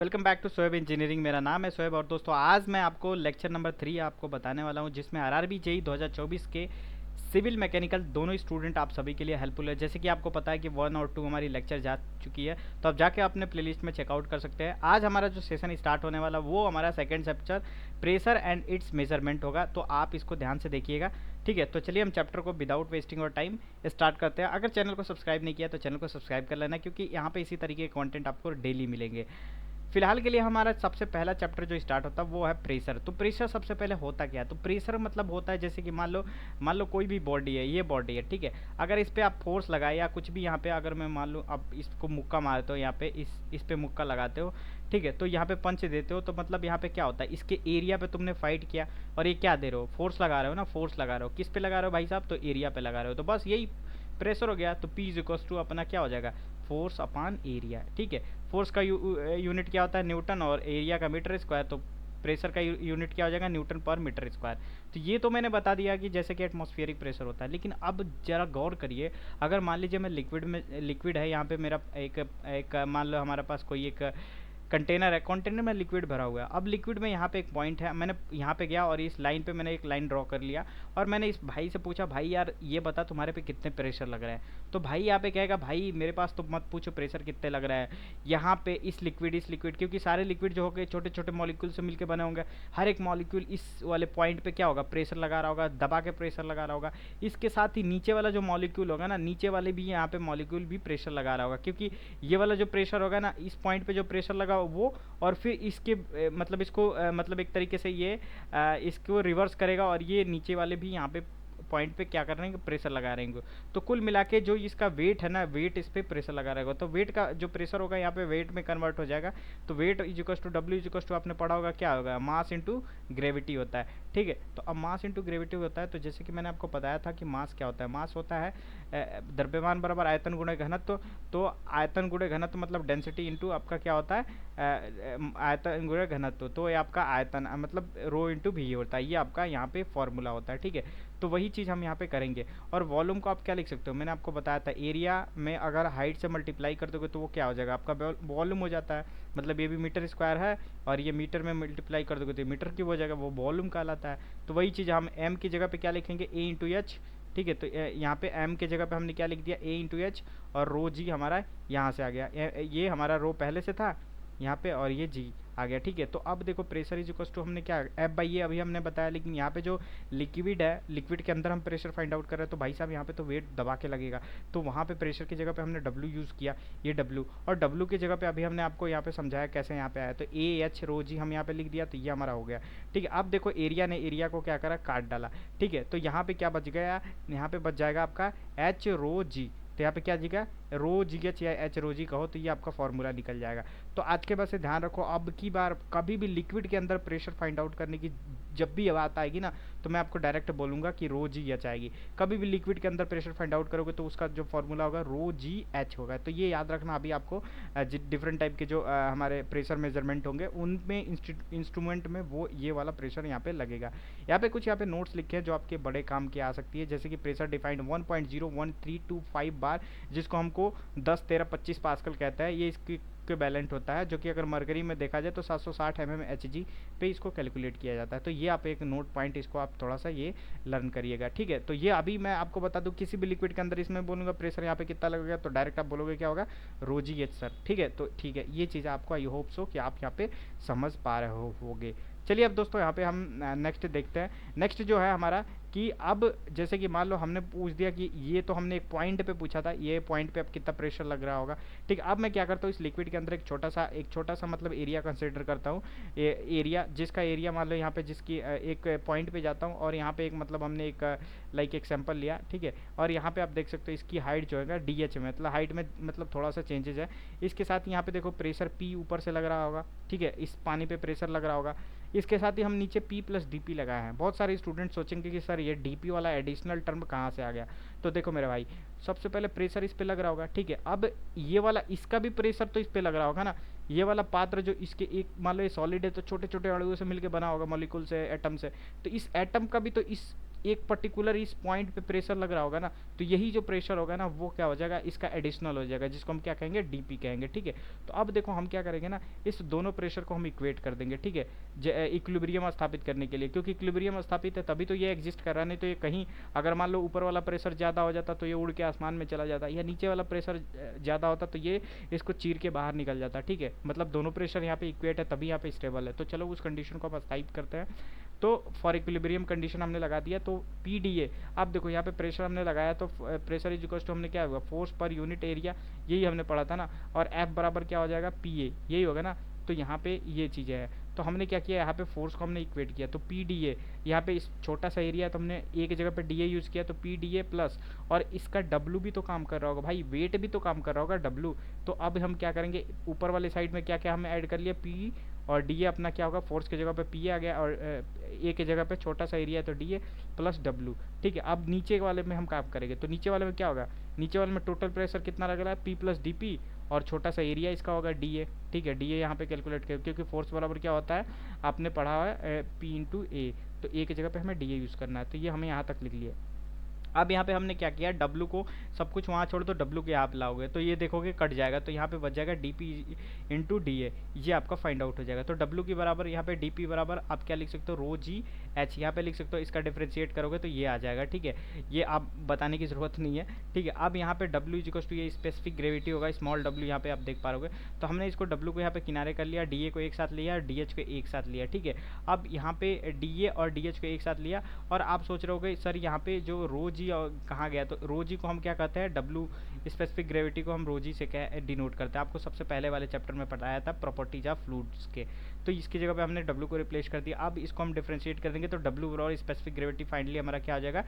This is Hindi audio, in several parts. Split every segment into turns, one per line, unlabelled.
Welcome back to Shoaib engineering. मेरा नाम है शोएब और दोस्तों आज मैं आपको लेक्चर नंबर 3 आपको बताने वाला हूं जिसमें आरआरबी जेई 2024 के सिविल मैकेनिकल दोनों स्टूडेंट आप सभी के लिए हेल्पफुल है। जैसे कि आपको पता है कि 1 और 2 हमारी लेक्चर जा चुकी है, तो आप जाके अपने प्लेलिस्ट में चेकआउट कर सकते हैं। आज हमारा जो सेशन स्टार्ट होने वाला वो हमारा second chapter pressure and it's measurement होगा, तो आप इसको ध्यान से देखिएगा। ठीक है, तो चलिए हम चैप्टर को विदाउट वेस्टिंग और टाइम स्टार्ट करते हैं। अगर चैनल को सब्सक्राइब नहीं किया तो चैनल को सब्सक्राइब कर लेना, क्योंकि यहाँ पे इसी तरीके के कंटेंट आपको डेली मिलेंगे। फिलहाल के लिए हमारा सबसे पहला चैप्टर जो स्टार्ट होता है वो है प्रेशर। तो प्रेशर सबसे पहले होता क्या है? तो प्रेशर मतलब होता है जैसे कि मान लो कोई भी बॉडी है, ये बॉडी है, ठीक है। अगर इस पर आप फोर्स लगाए या कुछ भी, यहाँ पे अगर मैं मान लूँ आप इसको मुक्का मारते हो, यहाँ पे इस पे मुक्का लगाते हो, ठीक है, तो यहाँ पे पंच देते हो, तो मतलब यहाँ पे क्या होता है, इसके एरिया पे तुमने फाइट किया और ये क्या दे रहे हो, फोर्स लगा रहे हो ना, फोर्स लगा रहे हो। किस पे लगा रहे हो भाई साहब? तो एरिया पे लगा रहे हो। तो बस यही प्रेशर हो गया। तो P इज इक्वल्स टू अपना क्या हो जाएगा, फोर्स अपान एरिया। ठीक है, फोर्स का यूनिट क्या होता है, न्यूटन, और एरिया का मीटर स्क्वायर। तो प्रेशर का यूनिट क्या हो जाएगा, न्यूटन पर मीटर स्क्वायर। तो ये तो मैंने बता दिया कि जैसे कि एटमॉस्फेरिक प्रेशर होता है, लेकिन अब जरा गौर करिए। अगर मान लीजिए मैं लिक्विड है, यहाँ पे मेरा एक मान लो हमारे पास कोई एक कंटेनर है, कंटेनर में लिक्विड भरा हुआ है। अब लिक्विड में यहाँ पे एक पॉइंट है, मैंने यहाँ पे गया और इस लाइन पे मैंने एक लाइन ड्रॉ कर लिया और मैंने इस भाई से पूछा, भाई यार ये बता तुम्हारे पे कितने प्रेशर लग रहा है। तो भाई यहाँ पे कहेगा, भाई मेरे पास तो मत पूछो प्रेशर कितने लग रहा है यहाँ पे। इस लिक्विड, क्योंकि सारे लिक्विड जो होंगे छोटे छोटे मॉलिक्यूल से मिलकर बने होंगे, हर एक मॉलिक्यूल इस वाले पॉइंट पे क्या होगा, प्रेशर लगा रहा होगा, दबा के प्रेशर लगा रहा होगा। इसके साथ ही नीचे वाला जो मॉलिक्यूल होगा ना, नीचे वाले भी यहाँ पे मॉलिक्यूल भी प्रेशर लगा रहा होगा, क्योंकि ये वाला जो प्रेशर होगा ना, इस पॉइंट पे जो प्रेशर लगा वो, और फिर इसके मतलब इसको मतलब एक तरीके से ये इसको रिवर्स करेगा और ये नीचे वाले भी यहाँ पे पॉइंट पे क्या कर रहे हैं, प्रेशर लगा रहे हैं। तो कुल मिला के जो इसका वेट है ना, वेट इस पे प्रेशर लगा रहेगा, तो वेट का जो प्रेशर होगा यहाँ पे वेट में कन्वर्ट हो जाएगा। तो weight is equal to W is equal to आपने पढ़ा होगा क्या होगा, मास इंटू ग्रेविटी होता है। ठीक है, तो अब मास इंटू ग्रेविटी होता है, तो जैसे कि मैंने आपको बताया था कि मास क्या होता है, मास होता है द्रव्यमान बराबर आयतन गुणे घनत्व। तो आयतन गुणे घनत्व मतलब डेंसिटी इंटू आपका क्या होता है, आयतन गुणे घनत्व। तो ये आपका आयतन मतलब रो इंटू भी होता है, ये आपका यहाँ पे फॉर्मूला होता है। ठीक है, तो वही चीज़ हम यहाँ पे करेंगे। और वॉल्यूम को आप क्या लिख सकते हो, मैंने आपको बताया था एरिया में अगर हाइट से मल्टीप्लाई कर दोगे तो वो क्या हो जाएगा, आपका वॉल्यूम हो जाता है। मतलब ये भी मीटर स्क्वायर है और ये मीटर में मल्टीप्लाई कर दोगे तो मीटर की हो जाएगा, वो वॉल्यूम कहलाता है। तो वही चीज़ हम एम की जगह पे क्या लिखेंगे, ए इंटू एच। ठीक है, तो यहाँ पे एम के जगह पे हमने क्या लिख दिया, ए इंटू एच, और रो जी हमारा यहाँ से आ गया। ये हमारा रो पहले से था यहाँ पे और ये जी आ गया। ठीक है, तो अब देखो प्रेशर इज इक्वल टू हमने क्या एफ बाई ए अभी हमने बताया, लेकिन यहाँ पे जो लिक्विड है, लिक्विड के अंदर हम प्रेशर फाइंड आउट कर रहे हैं, तो भाई साहब यहाँ पे तो वेट दबा के लगेगा। तो वहाँ पे प्रेशर की जगह पे हमने डब्ल्यू यूज़ किया, ये डब्ल्यू, और डब्ल्यू की जगह पे अभी हमने आपको यहाँ पे समझाया कैसे यहाँ पे आया। तो ए एच रो जी हम यहाँ पे लिख दिया, तो ये हमारा हो गया। ठीक है, अब देखो एरिया ने एरिया को क्या करा, काट डाला। ठीक है, तो यहाँ पे क्या बच गया, यहाँ पे बच जाएगा आपका एच रो जी। तो यहाँ पे क्या जीगा, रो जी एच या एच रो जी कहो, तो ये आपका फॉर्मूला निकल जाएगा। तो आज के बाद से ध्यान रखो, अब की बार कभी भी लिक्विड के अंदर प्रेशर फाइंड आउट करने की जब भी बात आएगी ना, तो मैं आपको डायरेक्ट बोलूँगा कि रो जी एच आएगी। कभी भी लिक्विड के अंदर प्रेशर फाइंड आउट करोगे तो उसका जो फॉर्मूला होगा रो जी एच होगा। तो ये याद रखना। अभी आपको डिफरेंट टाइप के जो हमारे प्रेशर मेजरमेंट होंगे उनमें इंस्ट्रूमेंट में वो ये वाला प्रेशर यहाँ पे लगेगा। यहाँ पे कुछ यहाँ पे नोट्स लिखे हैं जो आपके बड़े काम की आ सकती है, जैसे कि प्रेशर डिफाइंड 1.01325 बार, जिसको हमको 10 13 25 पास्कल कहता है। ये इसकी इक्विवेलेंट होता है, जो कि अगर मरकरी में देखा जाए तो 760 mm पे इसको कैलकुलेट किया जाता है। तो ये आप एक नोट पॉइंट इसको आप थोड़ा सा ये लर्न करिएगा। ठीक है, तो ये अभी मैं आपको बता दूं, किसी भी लिक्विड के अंदर इसमें बोलूँगा प्रेशर यहाँ पे कितना लगेगा, तो डायरेक्ट आप बोलोगे क्या होगा, रोजी एच सर। ठीक है, तो ठीक है, ये चीज़ आपको आई होप सो कि आप यहाँ पे समझ पा रहे होगे। चलिए अब दोस्तों यहाँ पे हम नेक्स्ट देखते हैं। नेक्स्ट जो है हमारा कि अब जैसे कि मान लो हमने पूछ दिया कि ये तो हमने एक पॉइंट पे पूछा था, ये पॉइंट पे अब कितना प्रेशर लग रहा होगा। ठीक है, अब मैं क्या करता हूँ, इस लिक्विड के अंदर एक छोटा सा मतलब एरिया कंसिडर करता हूँ। एरिया जिसका एरिया मान लो यहाँ पे जिसकी एक पॉइंट पे जाता हूँ और यहाँ पे एक मतलब हमने एक लाइक एक सैंपल लिया। ठीक है, और यहाँ पे आप देख सकते हो इसकी हाइट जो है डी एच में, मतलब हाइट में मतलब थोड़ा सा चेंजेज है। इसके साथ यहाँ पे देखो प्रेशर पी ऊपर से लग रहा होगा। ठीक है, इस पानी पे प्रेशर लग रहा होगा। इसके साथ ही हम नीचे P प्लस डी पी लगाए हैं। बहुत सारे स्टूडेंट सोचेंगे कि सर ये डी पी वाला एडिशनल टर्म कहाँ से आ गया। तो देखो मेरे भाई, सबसे पहले प्रेशर इस पे लग रहा होगा। ठीक है, अब ये वाला इसका भी प्रेशर तो इस पे लग रहा होगा ना। ये वाला पात्र जो इसके एक मान लो ये सॉलिड है, तो छोटे छोटे अणुओं से मिलकर बना होगा, मॉलिक्यूल से, एटम से। तो इस एटम का भी तो इस एक पर्टिकुलर इस पॉइंट पे प्रेशर लग रहा होगा ना, तो यही जो प्रेशर होगा ना वो क्या हो जाएगा, इसका एडिशनल हो जाएगा, जिसको हम क्या कहेंगे, डीपी कहेंगे, ठीक है। तो अब देखो हम क्या करेंगे ना, इस दोनों प्रेशर को हम इक्वेट कर देंगे, ठीक है, इक्विलिब्रियम स्थापित करने के लिए, क्योंकि इक्विलिब्रियम स्थापित है तभी तो ये एग्जिस्ट कर रहा है, नहीं तो ये कहीं अगर मान लो ऊपर वाला प्रेशर ज़्यादा हो जाता तो ये उड़ के आसमान में चला जाता, या नीचे वाला प्रेशर ज़्यादा होता तो ये इसको चीर के बाहर निकल जाता, ठीक है। मतलब दोनों प्रेशर यहाँ पे इक्वेट है तभी यहाँ पे स्टेबल है। तो चलो उस कंडीशन को हम स्थापित करते हैं। तो फॉर इक्विलिब्रियम कंडीशन हमने लगा दिया, तो पी डी ए, अब देखो यहाँ पे प्रेशर हमने लगाया, तो प्रेशर इज इक्वल टू हमने क्या होगा, फोर्स पर यूनिट एरिया, यही हमने पढ़ा था ना, और एफ बराबर क्या हो जाएगा, पी ए, यही होगा ना। तो यहाँ पे ये चीज़ें हैं, तो हमने क्या किया, यहाँ पे फोर्स को हमने इक्वेट किया, तो पी डी ए, यहाँ पे इस छोटा सा एरिया है तो हमने एक जगह पे डी ए यूज़ किया, तो पी डी ए प्लस, और इसका डब्लू भी तो काम कर रहा होगा भाई, वेट भी तो काम कर रहा होगा डब्लू। तो अब हम क्या करेंगे, ऊपर वाले साइड में क्या क्या हमने ऐड कर लिया, पी और डी ए अपना क्या होगा, फोर्स की जगह पे पी आ गया, और ए की जगह पे छोटा सा एरिया है तो डी ए प्लस डब्लू, ठीक है। अब नीचे वाले में हम काम करेंगे, तो नीचे वाले में क्या होगा, नीचे वाले में टोटल प्रेशर कितना लग रहा है, पी प्लस डी पी, और छोटा सा एरिया इसका होगा डी ए, ठीक है। डी ए यहाँ पे कैलकुलेट कर, क्योंकि फोर्स बराबर क्या होता है, आपने पढ़ा हुआ है पी इंटू ए, तो ए की जगह पे हमें डी ए यूज़ करना है, तो ये हमें यहाँ तक लिख लिया। अब यहाँ पे हमने क्या किया, डब्लू को सब कुछ वहाँ छोड़ दो, डब्लू के यहाँ पे लाओगे तो ये देखोगे कट जाएगा, तो यहाँ पे बच जाएगा D P into D A, ये आपका फाइंड आउट हो जाएगा। तो डब्लू की बराबर यहाँ पे डी पी बराबर आप क्या लिख सकते हो, रो जी एच, यहाँ पे लिख सकते हो, इसका डिफ्रेंशिएट करोगे तो ये आ जाएगा, ठीक है। ये आप बताने की ज़रूरत नहीं है, ठीक है। अब यहाँ पे डब्लू इज इक्वल टू ये स्पेसिफिक ग्रेविटी होगा, स्मॉल डब्लू यहाँ पे आप देख पाओगे। तो हमने इसको डब्लू को यहाँ पे किनारे कर लिया, डी ए को एक साथ लिया, डी एच को एक साथ लिया, ठीक है। अब यहाँ पे डी ए और डी एच को एक साथ लिया, और आप सोच रहे होगे सर यहाँ पे जो रो जी कहाँ गया, तो रो जी को हम क्या कहते हैं, डब्लू स्पेसिफिक ग्रेविटी को हम रो जी से क्या डिनोट करते हैं, आपको सबसे पहले वाले चैप्टर में पढ़ाया था प्रॉपर्टीज ऑफ फ्लूइड्स के। तो इसकी जगह पे हमने डब्लू को रिप्लेस कर दिया। अब इसको हम डिफ्रेंशिएट कर देंगे, तो डब्लू और स्पेसिफिक ग्रेविटी फाइनली हमारा क्या आ जाएगा,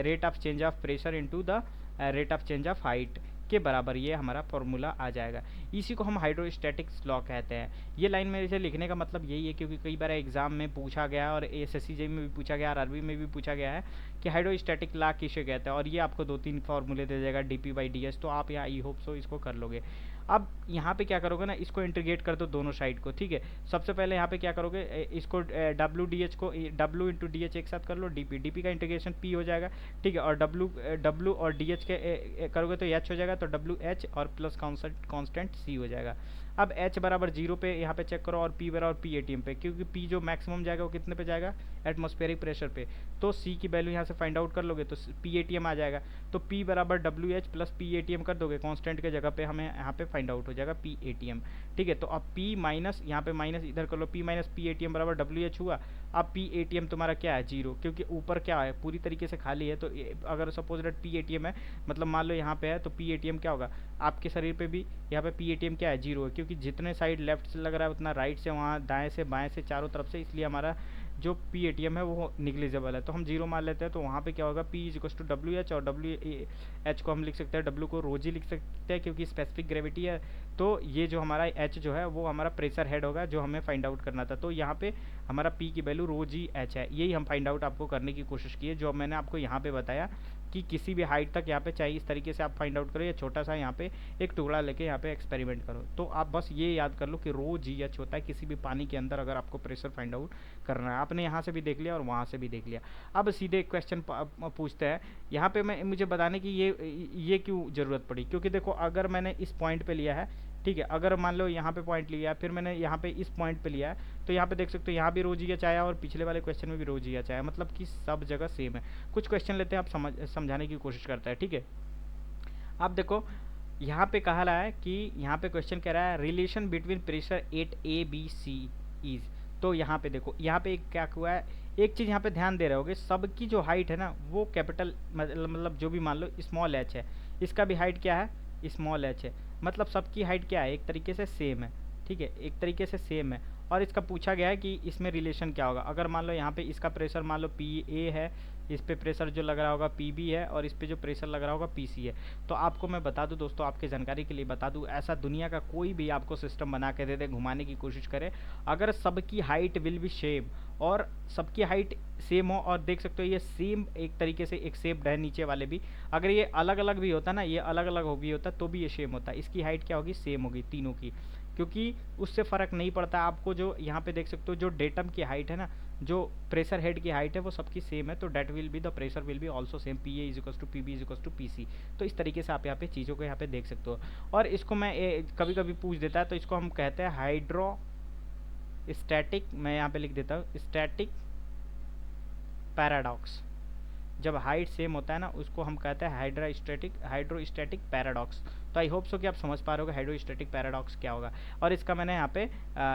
rate of change of pressure into the rate of change of height के बराबर, ये हमारा फॉर्मूला आ जाएगा। इसी को हम हाइड्रोस्टैटिक्स लॉ कहते हैं। ये लाइन मेरे से लिखने का मतलब यही है, क्योंकि कई बार एग्जाम में पूछा गया, और एसएससी में भी पूछा गया, आरआरबी में भी पूछा गया है कि हाइड्रोस्टैटिक लॉ किसे कहते हैं, और ये आपको 2-3 फार्मूले दे देगा, डीपी बाई डी एस। तो आप यहाँ आई होप सो इसको कर लोगे। अब यहाँ पे क्या करोगे ना, इसको इंटीग्रेट कर दो दोनों साइड को, ठीक है। सबसे पहले यहाँ पे क्या करोगे, इसको डब्ल्यू डी एच को डब्ल्यू इंटू डी एच एक साथ कर लो, डीपी डीपी का इंटीग्रेशन पी हो जाएगा, ठीक है। और डब्ल्यू और डी एच के करोगे तो एच हो जाएगा, तो डब्ल्यू एच और प्लस कॉन्स्टेंट सी हो जाएगा। अब एच बराबर 0 पे यहाँ पे चेक करो, और पी बराबर पी एटीएम पे, क्योंकि पी जो मैक्सिमम जाएगा वो कितने पे जाएगा, एटमॉस्फेरिक प्रेशर पे। तो सी की वैल्यू यहाँ से फाइंड आउट कर लोगे तो पी एटीएम आ जाएगा, तो पी बराबर W H plus P ATM कर दोगे, कांस्टेंट के जगह पे हमें यहाँ पे फाइंड आउट हो जाएगा पी एटीएम, ठीक है। तो अब पी माइनस यहाँ पे माइनस इधर कर लो, पी माइनस पी एटीएम बराबर डब्ल्यू एच हुआ। अब पी एटीएम तुम्हारा क्या है, 0, क्योंकि ऊपर क्या है, पूरी तरीके से खाली है। तो अगर सपोज दैट पी एटीएम है, मतलब मान लो यहाँ पे है, तो पी एटीएम क्या होगा, आपके शरीर पे भी यहाँ पे पी एटीएम क्या है, 0 है, क्योंकि जितने साइड लेफ्ट से लग रहा है उतना राइट से, वहाँ दाएं से बाएं से चारों तरफ से, इसलिए हमारा जो पी एटीएम है वो निग्लिजिबल है, तो हम 0 मान लेते हैं। तो वहाँ पे क्या होगा, P is equal to W H, और डब्ल्यू एच को हम लिख सकते हैं, डब्ल्यू को रोजी लिख सकते हैं क्योंकि स्पेसिफिक ग्रेविटी है। तो ये जो हमारा एच जो है वो हमारा प्रेशर हेड होगा, जो हमें फाइंड आउट करना था। तो यहाँ पे हमारा पी की वैल्यू रो जी एच है, यही हम फाइंड आउट आपको करने की कोशिश की है, जो मैंने आपको यहाँ पे बताया कि किसी भी हाइट तक यहाँ पे चाहिए इस तरीके से आप फाइंड आउट करो, या छोटा सा यहाँ पे एक टुकड़ा लेके यहाँ पे एक्सपेरिमेंट करो। तो आप बस ये याद कर लो कि रो जी एच होता है किसी भी पानी के अंदर अगर आपको प्रेशर फाइंड आउट करना है। आपने यहाँ से भी देख लिया और वहाँ से भी देख लिया। अब सीधे एक क्वेश्चन पूछते हैं यहाँ पे, मैं मुझे बताने की ये क्यों ज़रूरत पड़ी, क्योंकि देखो अगर मैंने इस पॉइंट पे लिया है, ठीक है, अगर मान लो यहाँ पे पॉइंट लिया है, फिर मैंने यहाँ पे इस पॉइंट पे लिया है, तो यहाँ पे देख सकते हो यहाँ भी रो जी एच आया और पिछले वाले क्वेश्चन में भी रो जी एच आया, मतलब कि सब जगह सेम है। कुछ क्वेश्चन लेते हैं, आप समझाने की कोशिश करते हैं, ठीक है। अब देखो यहाँ पे कहा रहा है कि यहाँ पे क्वेश्चन कह रहा है relation between pressure at A B C is. तो यहाँ पे देखो, यहाँ पे क्या हुआ है, एक चीज़ यहाँ पे ध्यान दे रहे होगे, सबकी जो हाइट है ना वो कैपिटल मतलब जो भी मान लो स्मॉल एच है, इसका भी हाइट क्या है, स्मॉल एच है, मतलब सबकी हाइट क्या है, एक तरीके से सेम है, ठीक है, एक तरीके से सेम है। और इसका पूछा गया है कि इसमें रिलेशन क्या होगा। अगर मान लो यहाँ पे इसका प्रेशर मान लो पी ए है, इस पे प्रेशर जो लग रहा होगा पी बी है, और इस पे जो प्रेशर लग रहा होगा पी सी है। तो आपको मैं बता दूं दोस्तों, आपकी जानकारी के लिए बता दूं, ऐसा दुनिया का कोई भी आपको सिस्टम बना के दे दे, घुमाने की कोशिश करे, अगर सबकी हाइट विल बी सेम और सबकी हाइट सेम हो, और देख सकते हो ये सेम एक तरीके से एक शेप है नीचे वाले भी, अगर ये अलग अलग भी होता ना, ये अलग अलग भी होता तो भी ये सेम होता, इसकी हाइट क्या होगी, सेम होगी तीनों की, क्योंकि उससे फ़र्क नहीं पड़ता। आपको जो यहाँ पे देख सकते हो जो डेटम की हाइट है ना, जो प्रेशर हेड की हाइट है वो सबकी सेम है, तो that will be the pressure will be also same, P A is equal to P B is equal to P C. तो इस तरीके से आप यहाँ पे चीज़ों को यहाँ पे देख सकते हो। और इसको मैं कभी कभी पूछ देता है, तो इसको हम कहते हैं हाइड्रो स्टैटिक, मैं यहाँ पे लिख देता हूँ स्टैटिक पैराडॉक्स। जब हाइट सेम होता है ना, उसको हम कहते हैं हाइड्रोस्टैटिक पैराडॉक्स। तो आई होप सो कि आप समझ पा रहे हो हाइड्रोस्टैटिक पैराडॉक्स क्या होगा। और इसका मैंने यहाँ पे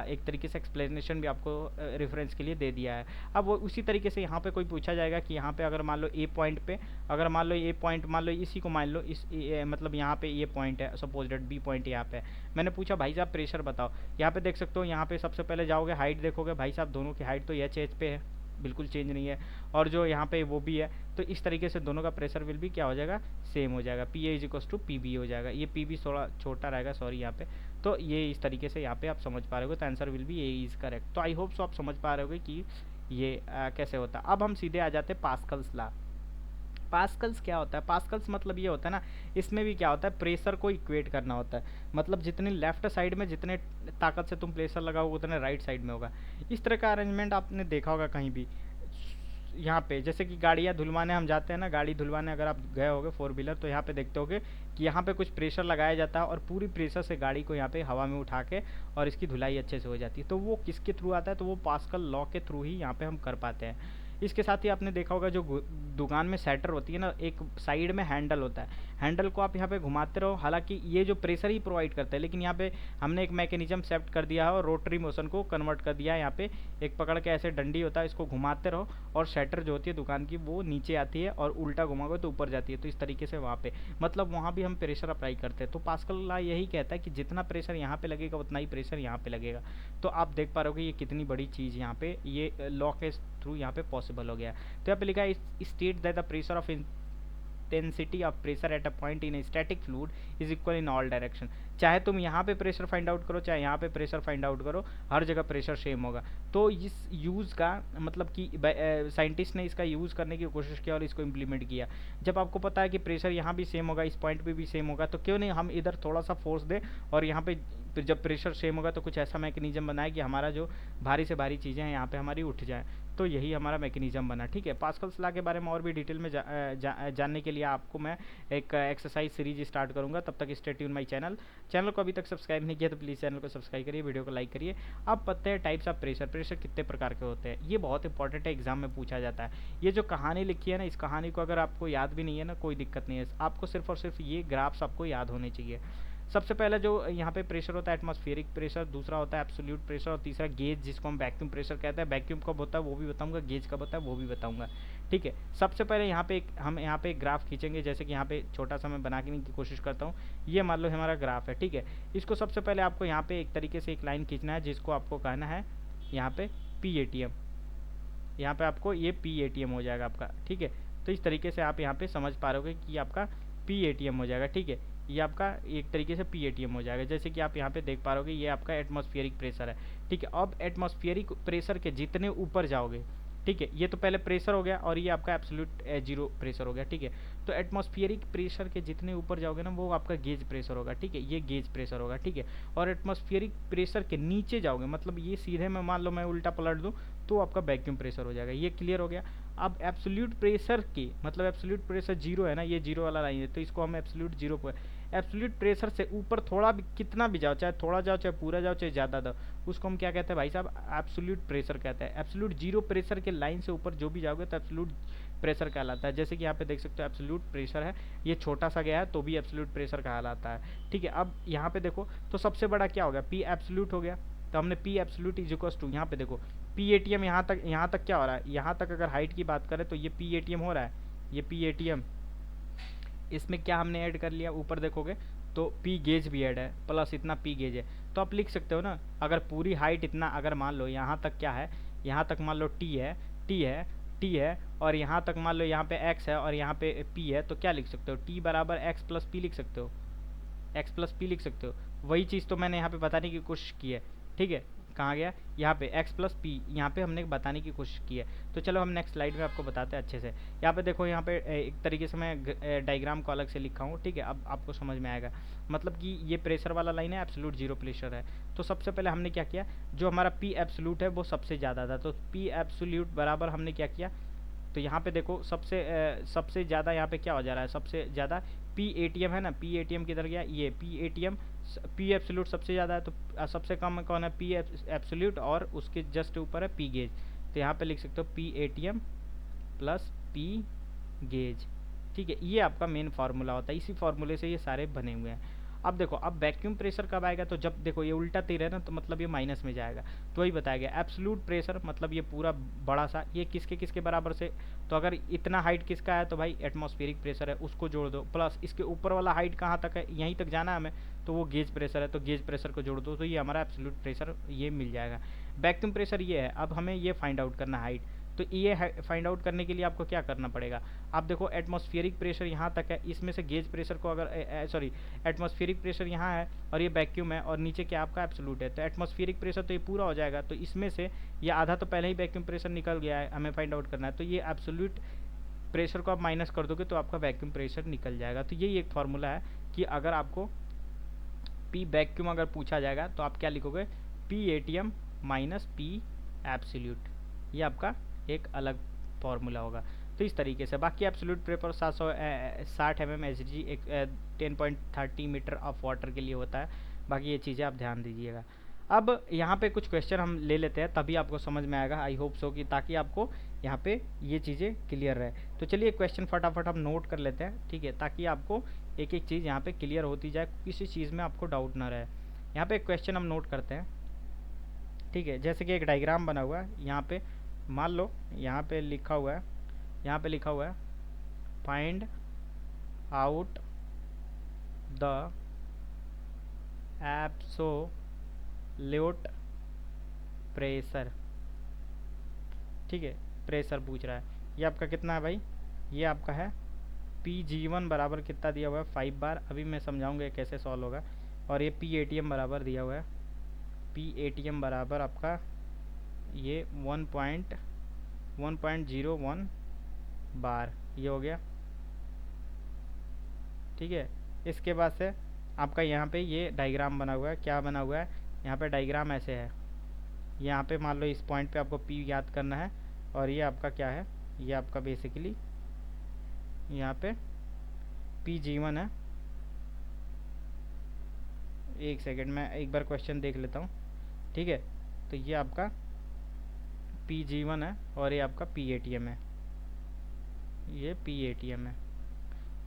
एक तरीके से एक्सप्लेनेशन भी आपको रेफरेंस के लिए दे दिया है। अब वो उसी तरीके से यहाँ पे कोई पूछा जाएगा कि यहाँ पे अगर मान लो ए पॉइंट पे, अगर मान लो ए पॉइंट, मान लो इसी को मान लो इस मतलब यहाँ पे ये पॉइंट है, सपोज डेट बी पॉइंट यहाँ पे। मैंने पूछा भाई साहब प्रेशर बताओ, यहाँ पे देख सकते हो, यहाँ पे सबसे पहले जाओगे हाइट देखोगे, भाई साहब दोनों की हाइट तो एच एच पे है, बिल्कुल चेंज नहीं है, और जो यहाँ पे वो भी है। तो इस तरीके से दोनों का प्रेशर विल भी क्या हो जाएगा, सेम हो जाएगा, P A is equal to P B हो जाएगा। ये पी बी थोड़ा छोटा रहेगा, सॉरी यहाँ पे। तो ये इस तरीके से यहाँ पे आप समझ पा रहे हो, तो answer will be A is correct. तो आई होप सो आप समझ पा रहे हो कि ये कैसे होता है। अब हम सीधे आ जाते हैं पास्कल्स लॉ। पास्कल्स क्या होता है? पास्कल्स मतलब ये होता है ना, इसमें भी क्या होता है, प्रेशर को इक्वेट करना होता है। मतलब जितनी लेफ्ट साइड में जितने ताकत से तुम प्रेशर लगाओगे उतने राइट साइड में होगा। इस तरह का अरेंजमेंट आपने देखा होगा कहीं भी। यहाँ पे जैसे कि गाड़ियाँ धुलवाने हम जाते हैं ना, गाड़ी धुलवाने अगर आप गए होगे फोर व्हीलर, तो यहाँ पे देखते होगे कि यहाँ पे कुछ प्रेशर लगाया जाता है और पूरी प्रेशर से गाड़ी को यहाँ पे हवा में उठा के और इसकी धुलाई अच्छे से हो जाती है। तो वो किसके थ्रू आता है? तो वो पास्कल लॉ के थ्रू ही यहाँ पे हम कर पाते हैं। इसके साथ ही आपने देखा होगा जो दुकान में सेटर होती है ना, एक साइड में हैंडल होता है, हैंडल को आप यहाँ पे घुमाते रहो। हालांकि ये जो प्रेशर ही प्रोवाइड करता है, लेकिन यहाँ पे हमने एक मैकेनिज्म सेट कर दिया है और रोटरी मोशन को कन्वर्ट कर दिया है। यहाँ पे एक पकड़ के ऐसे डंडी होता है, इसको घुमाते रहो और शटर जो होती है दुकान की वो नीचे आती है और उल्टा घुमाओगे तो ऊपर जाती है। तो इस तरीके से वहाँ पे मतलब वहाँ भी हम प्रेशर अप्लाई करते हैं। तो पास्कल लॉ यही कहता है कि जितना प्रेशर यहाँ पे लगेगा उतना ही प्रेशर यहाँ पे लगेगा। तो आप देख पा रहे हो कि ये कितनी बड़ी चीज़ यहाँ पे ये लॉ के थ्रू यहाँ पे पॉसिबल हो गया। तो यहाँ पे लिखा है state that the pressure of intensity of pressure at a point in a static fluid is equal in all direction. चाहे तुम यहाँ पे प्रेशर फाइंड आउट करो, चाहे यहाँ पे प्रेशर फाइंड आउट करो, हर जगह प्रेशर सेम होगा। तो इस यूज़ का मतलब कि साइंटिस्ट ने इसका यूज़ करने की कोशिश किया और इसको इम्प्लीमेंट किया। जब आपको पता है कि प्रेशर यहाँ भी सेम होगा, इस पॉइंट पे भी सेम होगा, तो क्यों नहीं हम इधर थोड़ा सा फोर्स दें और यहाँ पे जब प्रेशर सेम होगा तो कुछ ऐसा मैकेनिज्म बनाए कि हमारा जो भारी से भारी चीज़ें हैं यहाँ पे हमारी उठ जाए। तो यही हमारा मैकेनिज्म बना। ठीक है, पास्कल्स लॉ के बारे में और भी डिटेल में जानने के लिए आपको मैं एक एक्सरसाइज सीरीज स्टार्ट करूँगा। तब तक स्टे ट्यून माय चैनल को अभी तक सब्सक्राइब नहीं किया तो प्लीज़ चैनल को सब्सक्राइब करिए, वीडियो को लाइक करिए। अब पता है टाइप्स ऑफ प्रेशर कितने प्रकार के होते हैं, ये बहुत इंपॉर्टेंट है, एग्जाम में पूछा जाता है। ये जो कहानी लिखी है ना, इस कहानी को अगर आपको याद भी नहीं है ना, कोई दिक्कत नहीं है, आपको सिर्फ और सिर्फ ये ग्राफ्स आपको याद होने चाहिए। सबसे पहले जो यहाँ पे प्रेशर होता है एटमॉस्फेरिक प्रेशर, दूसरा होता है एब्सोल्यूट प्रेशर और तीसरा गेज जिसको हम वैक्यूम प्रेशर कहते हैं। वैक्यूम कब होता है वो भी बताऊंगा, गेज कब होता है वो भी बताऊंगा। ठीक है, सबसे पहले यहाँ पे हम यहाँ पे एक ग्राफ खींचेंगे, जैसे कि यहाँ पे छोटा सा मैं बनाने की कोशिश करता हूँ। ये मान लो हमारा ग्राफ है। ठीक है, इसको सबसे पहले आपको यहाँ पे एक तरीके से एक लाइन खींचना है जिसको आपको कहना है यहाँ पे पी ए टी एम। यहाँ पे आपको ये पी ए टी एम हो जाएगा आपका। ठीक है, तो इस तरीके से आप यहाँ पे समझ पा रहे हो कि आपका पी ए टी एम हो जाएगा। ठीक है, ये आपका एक तरीके से पी ए टी एम हो जाएगा। जैसे कि आप यहाँ पे देख पा रहे हो ये आपका एटमॉस्फेरिक प्रेशर है। ठीक है, अब एटमॉस्फेरिक प्रेशर के जितने ऊपर जाओगे, ठीक है, ये तो पहले प्रेशर हो गया और ये आपका एब्सोल्यूट जीरो प्रेशर हो गया। ठीक है, तो एटमॉस्फेरिक प्रेशर के जितने ऊपर जाओगे ना वो आपका गेज प्रेशर होगा। ठीक है, ये गेज प्रेशर होगा। ठीक है, और एटमॉस्फेरिक प्रेशर के नीचे जाओगे, मतलब ये सीधे में मान लो मैं उल्टा पलट दूँ तो आपका वैक्यूम प्रेशर हो जाएगा। ये क्लियर हो गया। अब एब्सोल्यूट प्रेशर के मतलब एब्सोल्यूट प्रेशर जीरो है ना, ये जीरो वाला लाइन है, तो इसको हम एब्सोल्यूट जीरो पर, एब्सोल्यूट प्रेशर से ऊपर थोड़ा भी कितना भी जाओ, चाहे थोड़ा जाओ चाहे पूरा जाओ चाहे ज़्यादा जाओ, उसको हम क्या कहते हैं भाई साहब, एब्सोल्यूट प्रेशर कहते हैं। एब्सोल्यूट जीरो प्रेशर के लाइन से ऊपर जो भी जाओगे तो एब्सोल्यूट प्रेशर कहलाता है। जैसे कि यहाँ पे देख सकते हो एब्सोल्यूट प्रेशर है, ये छोटा सा गया है तो भी एब्सोल्यूट प्रेशर कहलाता है। ठीक है, अब यहाँ पे देखो तो सबसे बड़ा क्या हो गया, पी एब्सोल्यूट हो गया। तो हमने P absolute is equal to, यहाँ पे देखो पी ए टी एम, यहाँ तक क्या हो रहा है, यहाँ तक अगर हाइट की बात करें तो ये पी ए टी एम हो रहा है, ये पी ए टी एम। इसमें क्या हमने ऐड कर लिया, ऊपर देखोगे तो पी गेज भी ऐड है, प्लस इतना पी गेज है। तो आप लिख सकते हो ना, अगर पूरी हाइट इतना, अगर मान लो यहाँ तक क्या है, यहाँ तक मान लो टी है, टी है, टी है, और यहाँ तक मान लो यहाँ पे एक्स है और यहाँ पे पी है, तो क्या लिख सकते हो, टी बराबर एक्स प्लस पी लिख सकते हो, एक्स प्लस पी लिख सकते हो। वही चीज़ तो मैंने यहाँ पे बताने की कोशिश की है। ठीक है, कहाँ गया, यहाँ पे x प्लस पी, यहाँ पे हमने बताने की कोशिश की है। तो चलो हम नेक्स्ट स्लाइड में आपको बताते हैं अच्छे से। यहाँ पे देखो, यहाँ पे एक तरीके से मैं डायग्राम को अलग से लिखा हूँ, ठीक है, अब आपको समझ में आएगा। मतलब कि ये प्रेशर वाला लाइन है, एब्सोल्यूट जीरो प्रेशर है। तो सबसे पहले हमने क्या किया, जो हमारा पी एब्सोल्यूट है वो सबसे ज़्यादा था, तो पी एब्सोल्यूट बराबर हमने क्या किया, तो यहाँ पे देखो सबसे ज़्यादा यहाँ पे क्या हो जा रहा है, सबसे ज़्यादा पी ए टी एम है ना, पी ए टी एम किधर गया, ये P A T M, P absolute सबसे ज़्यादा है, तो सबसे कम कौन है, पी एब्सोल्यूट, और उसके जस्ट ऊपर है पी गेज। तो यहाँ पे लिख सकते हो P A T M plus P gauge, ठीक है। ये आपका मेन फार्मूला होता है, इसी फार्मूले से ये सारे बने हुए हैं। अब देखो, अब वैक्यूम प्रेशर कब आएगा, तो जब देखो ये उल्टा तीर है ना, तो मतलब ये माइनस में जाएगा। तो वही बताया गया, एब्सोल्यूट प्रेशर मतलब ये पूरा बड़ा सा, ये किसके किसके बराबर से, तो अगर इतना हाइट किसका है, तो भाई एटमॉस्फेरिक प्रेशर है, उसको जोड़ दो, प्लस इसके ऊपर वाला हाइट कहाँ तक है, यहीं तक जाना है हमें, तो वो गेज प्रेशर है, तो गेज प्रेशर को जोड़ दो, तो ये हमारा एब्सोल्यूट प्रेशर ये मिल जाएगा। वैक्यूम प्रेशर ये है, अब हमें ये फाइंड आउट करना हाइट। तो ये फाइंड आउट करने के लिए आपको क्या करना पड़ेगा, आप देखो एटमॉस्फेरिक प्रेशर यहाँ तक है, इसमें से गेज प्रेशर को अगर सॉरी एटमॉस्फेरिक प्रेशर यहाँ है और ये वैक्यूम है, और नीचे क्या आपका एब्सोल्यूट है, तो एटमॉस्फेरिक प्रेशर तो ये पूरा हो जाएगा, तो इसमें से ये आधा तो पहले ही वैक्यूम प्रेशर निकल गया है, हमें फाइंड आउट करना है। तो ये एब्सोल्यूट प्रेशर को आप माइनस कर दोगे तो आपका वैक्यूम प्रेशर निकल जाएगा। तो यही एक फार्मूला है कि अगर आपको पी वैक्यूम अगर पूछा जाएगा तो आप क्या लिखोगे, P A T M minus P absolute, ये आपका एक अलग फार्मूला होगा। तो इस तरीके से बाकी absolute pressure 760 mm H G, एक 10.30 मीटर ऑफ वाटर के लिए होता है। बाकी ये चीज़ें आप ध्यान दीजिएगा। अब यहाँ पे कुछ क्वेश्चन हम ले लेते हैं, तभी आपको समझ में आएगा, आई होप सो, कि ताकि आपको यहाँ पे ये चीज़ें क्लियर रहे। तो चलिए क्वेश्चन फटाफट हम नोट कर लेते हैं, ठीक है, ताकि आपको एक एक चीज़ यहाँ पे क्लियर होती जाए, किसी चीज़ में आपको डाउट ना रहे। यहाँ पे एक क्वेश्चन हम नोट करते हैं, ठीक है, जैसे कि एक डायग्राम बना हुआ है, यहाँ पे मान लो यहाँ पे लिखा हुआ है, यहाँ पे लिखा हुआ है find out the absolute pressure, ठीक है, प्रेशर पूछ रहा है। ये आपका कितना है भाई, ये आपका है पी जी वन बराबर कितना दिया हुआ है 5 बार, अभी मैं समझाऊंगा कैसे सॉल्व होगा। और ये पी ए टी एम बराबर दिया हुआ है, पी ए टी एम बराबर आपका ये 1.01 बार, ये हो गया, ठीक है। इसके बाद से आपका यहाँ पे ये डायग्राम बना हुआ है, क्या बना हुआ है, यहाँ पे डायग्राम ऐसे है, यहाँ पे मान लो इस पॉइंट पे आपको पी याद करना है, और ये आपका क्या है, ये आपका बेसिकली यहाँ पे पी जी वन है। एक सेकेंड, मैं एक बार क्वेश्चन देख लेता हूँ, ठीक है। तो ये आपका पी जी वन है और ये आपका पी ए टी एम है, ये पी ए टी एम है,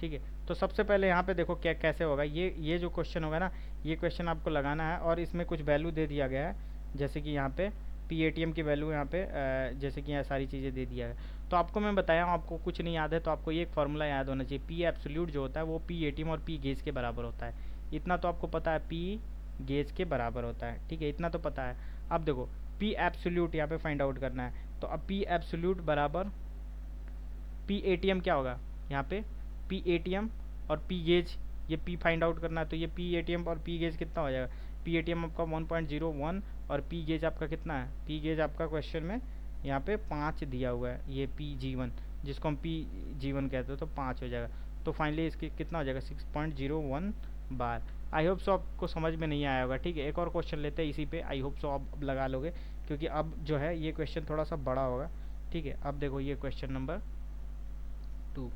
ठीक है। तो सबसे पहले यहाँ पे देखो क्या कैसे होगा, ये जो क्वेश्चन होगा ना, ये क्वेश्चन आपको लगाना है, और इसमें कुछ वैल्यू दे दिया गया है, जैसे कि यहाँ पे पी ए टी एम की वैल्यू यहाँ पे जैसे कि यहाँ सारी चीज़ें दे दिया है। तो आपको मैं बताया हूँ, आपको कुछ नहीं याद है तो आपको ये एक फार्मूला याद होना चाहिए, पी एब्सोल्यूट जो होता है वो पी ए टी एम और पी गेज के बराबर होता है, इतना तो आपको पता है, पी गेज के बराबर होता है, ठीक है, इतना तो पता है। अब देखो पी एब्सोल्यूट यहाँ पे फाइंड आउट करना है, तो अब पी एब्सोल्यूट बराबर पी ए टी एम क्या होगा, यहाँ पे पी ए टी एम और पी गेज, ये पी फाइंड आउट करना है, तो ये पी ए टी एम और पी गेज कितना हो जाएगा, पी ए टी एम आपका 1.01 और पी गेज आपका कितना है, पी गेज आपका क्वेश्चन में यहाँ पे 5 दिया हुआ है, ये पी जी वन जिसको हम पी जी वन कहते हो, तो 5 हो जाएगा। तो फाइनली इसकी कितना हो जाएगा 6.01 बार। आई होप सो आपको समझ में नहीं आया होगा, ठीक है। एक और क्वेश्चन लेते हैं इसी पे, आई होप सो आप लगा लोगे, क्योंकि अब जो है ये क्वेश्चन थोड़ा सा बड़ा होगा, ठीक है। अब देखो ये क्वेश्चन नंबर 2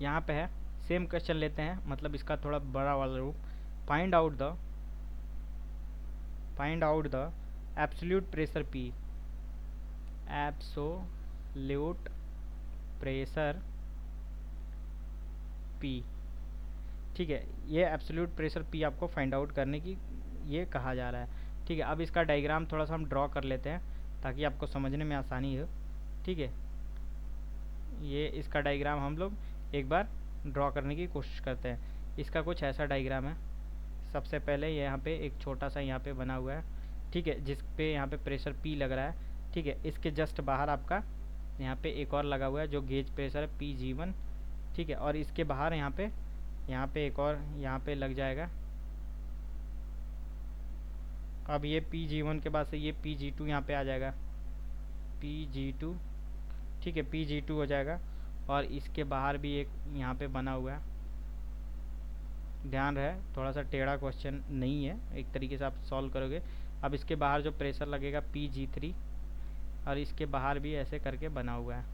यहाँ पे है, सेम क्वेश्चन लेते हैं, मतलब इसका थोड़ा बड़ा वाला रूप, find out the absolute pressure P, absolute pressure P, ठीक है। ये एब्सोल्यूट प्रेशर पी आपको फाइंड आउट करने की ये कहा जा रहा है, ठीक है। अब इसका डायग्राम थोड़ा सा हम ड्रॉ कर लेते हैं ताकि आपको समझने में आसानी हो, ठीक है। ये इसका डायग्राम हम लोग एक बार ड्रॉ करने की कोशिश करते हैं। इसका कुछ ऐसा डायग्राम है, सबसे पहले ये यहाँ पे एक छोटा सा यहाँ पे बना हुआ है, ठीक है, जिस पे यहाँ पे प्रेशर पी लग रहा है, ठीक है। इसके जस्ट बाहर आपका यहाँ पे एक और लगा हुआ है जो गेज प्रेशर है पी जी वन, ठीक है। और इसके बाहर यहाँ पे एक और यहाँ पे लग जाएगा, अब ये Pg1 के बाद से ये Pg2 यहाँ पे आ जाएगा, Pg2, ठीक है, Pg2 हो जाएगा। और इसके बाहर भी एक यहाँ पे बना हुआ है, ध्यान रहे थोड़ा सा टेढ़ा क्वेश्चन नहीं है, एक तरीके से आप सॉल्व करोगे। अब इसके बाहर जो प्रेशर लगेगा Pg3, और इसके बाहर भी ऐसे करके बना हुआ है,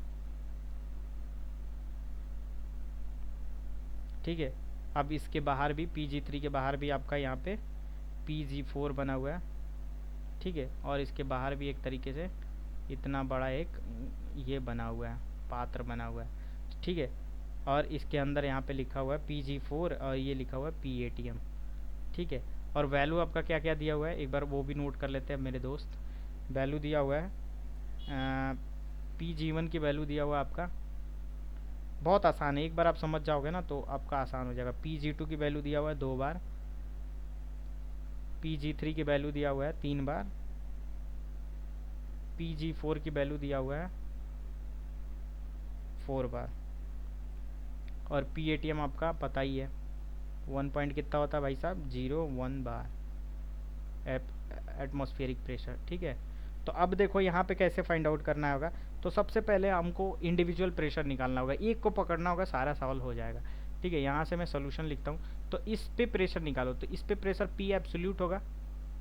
ठीक है। अब इसके बाहर भी Pg3 के बाहर भी आपका यहाँ पे Pg4 बना हुआ है, ठीक है। और इसके बाहर भी एक तरीके से इतना बड़ा एक ये बना हुआ है, पात्र बना हुआ है, ठीक है। और इसके अंदर यहाँ पे लिखा हुआ है Pg4 और ये लिखा हुआ है PATM, ठीक है। और वैल्यू आपका क्या क्या दिया हुआ है एक बार वो भी नोट कर लेते हैं मेरे दोस्त। वैल्यू दिया हुआ है Pg1 की वैल्यू दिया हुआ है आपका, बहुत आसान है, एक बार आप समझ जाओगे ना तो आपका आसान हो जाएगा। Pg2 की वैल्यू दिया हुआ है 2 बार, Pg3 की वैल्यू दिया हुआ है 3 बार, Pg4 की वैल्यू दिया हुआ है 4 बार, और PATM आपका पता ही है 1 पॉइंट कितना होता है भाई साहब, 0.1 बार एटमॉस्फेरिक प्रेशर, ठीक है। तो अब देखो यहाँ पे कैसे फाइंड आउट करना होगा। तो सबसे पहले हमको इंडिविजुअल प्रेशर निकालना होगा, एक को पकड़ना होगा, सारा सवाल हो जाएगा, ठीक है। यहाँ से मैं सोल्यूशन लिखता हूँ। तो इस पे प्रेशर निकालो, तो इस पे प्रेशर P एब्सोल्यूट होगा,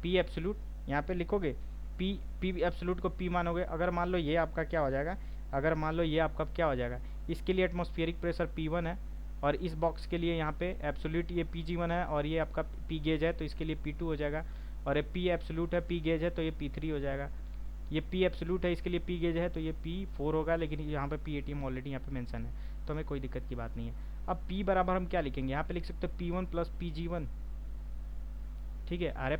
P एब्सोल्यूट यहाँ पे लिखोगे, P एब्सोल्यूट को P मानोगे। अगर मान लो ये आपका क्या हो जाएगा, अगर मान लो ये आपका क्या हो जाएगा, इसके लिए एटमॉस्फेरिक प्रेशर P1 है, और इस बॉक्स के लिए यहाँ पे एब्सोल्यूट ये Pg1 है, और ये आपका P गेज है तो इसके लिए P2 हो जाएगा, और ये P एब्सोल्यूट है, P गेज है तो ये P3 हो जाएगा। ये P एब्सोल्यूट है, इसके लिए P गेज है तो ये P4 होगा, लेकिन यहाँ पे PATM ऑलरेडी यहाँ पे मेंशन है तो हमें कोई दिक्कत की बात नहीं है। अब P बराबर हम क्या लिखेंगे, यहाँ पे लिख सकते हो P1 प्लस Pg1, ठीक है। अरे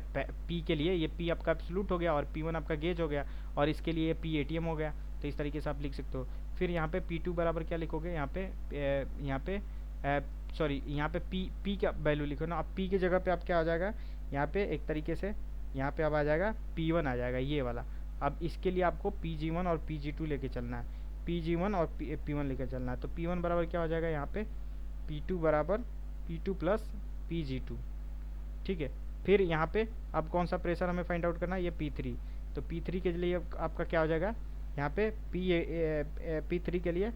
P के लिए ये P आपका एब्सोल्यूट हो गया और P1 आपका गेज हो गया, और इसके लिए PATM हो गया, तो इस तरीके से आप लिख सकते हो। फिर यहाँ पे P2 बराबर क्या लिखोगे, यहाँ पे सॉरी यहाँ पे P का वैल्यू लिखो ना। अब P की जगह पे आप क्या हो जाएगा, यहाँ पे एक तरीके से यहाँ पे अब आ जाएगा P1 आ जाएगा ये वाला। अब इसके लिए आपको Pg1 और Pg2 लेके चलना है, Pg1 और P1 लेके चलना है। तो P1 बराबर क्या हो जाएगा, यहाँ पे P2 बराबर P2 प्लस Pg2, ठीक है। फिर यहाँ पे अब कौन सा प्रेशर हमें फाइंड आउट करना है, ये P3। तो P3 के लिए आपका क्या हो जाएगा, यहाँ पे P3 के लिए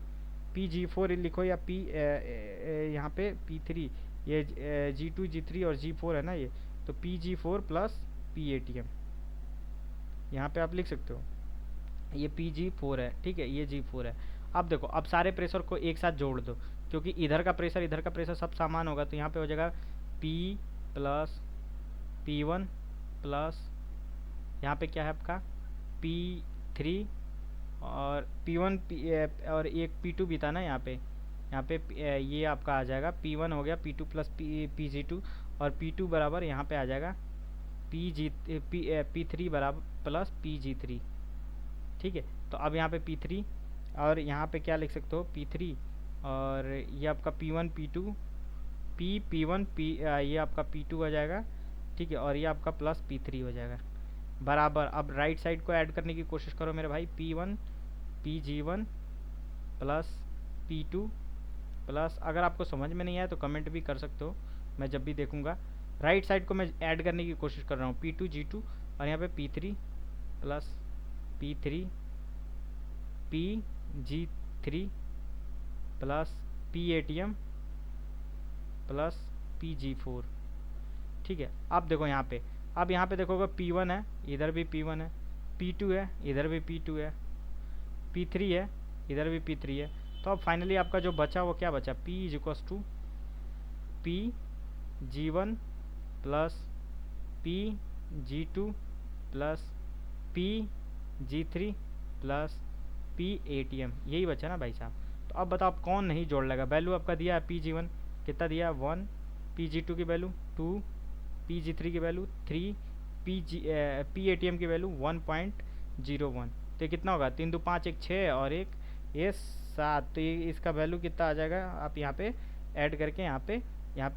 Pg4 लिखो, या यहाँ पे P3 ये G2 G3 और G4 है ना ये, तो Pg4 प्लस PATM यहाँ पे आप लिख सकते हो, ये Pg4 है, ठीक है, ये G4 है। अब देखो, अब सारे प्रेशर को एक साथ जोड़ दो, क्योंकि इधर का प्रेशर सब समान होगा, तो यहाँ पे हो जाएगा P प्लस P1 प्लस यहाँ पे क्या है आपका P3 और P1 और एक P2 भी था ना यहाँ पे ये आपका आ जाएगा P1 हो गया P2 प्लस Pg2, और P2 बराबर यहाँ पे आ जाएगा P3 बराबर प्लस Pg3, ठीक है। तो अब यहाँ पे P3 और यहाँ पे क्या लिख सकते हो P3, और ये आपका P1 P2 P1 ये आपका P2 हो जाएगा, ठीक है, और ये आपका प्लस P3 हो जाएगा बराबर। अब राइट साइड को ऐड करने की कोशिश करो मेरे भाई, P1 Pg1 plus P2 plus, अगर आपको समझ में नहीं आया तो कमेंट भी कर सकते हो, मैं जब भी देखूंगा। राइट साइड को मैं ऐड करने की कोशिश कर रहा हूँ, P2 G2 और यहाँ पे P3 plus P3 Pg3 plus PATM plus Pg4, ठीक है। अब देखो यहाँ पे, अब यहाँ पे देखोगे P1 है, इधर भी P1 है, P2 है, इधर भी P2 है, P3 है, इधर भी P3 है। तो अब फाइनली आपका जो बचा वो क्या बचा, P is equals to Pg1 plus Pg2 plus Pg3 plus PATM, यही बचा ना भाई साहब। तो अब बताओ आप कौन नहीं जोड़ लेगा। वैल्यू आपका दिया है Pg1 कितना दिया है 1, Pg2 की वैल्यू 2, Pg3 की वैल्यू 3, PATM की वैल्यू 1.01। तो कितना होगा, 3 2 5 1 6 और एक ये 7, तो ये इसका वैल्यू कितना आ जाएगा, आप यहाँ पे ऐड करके यहाँ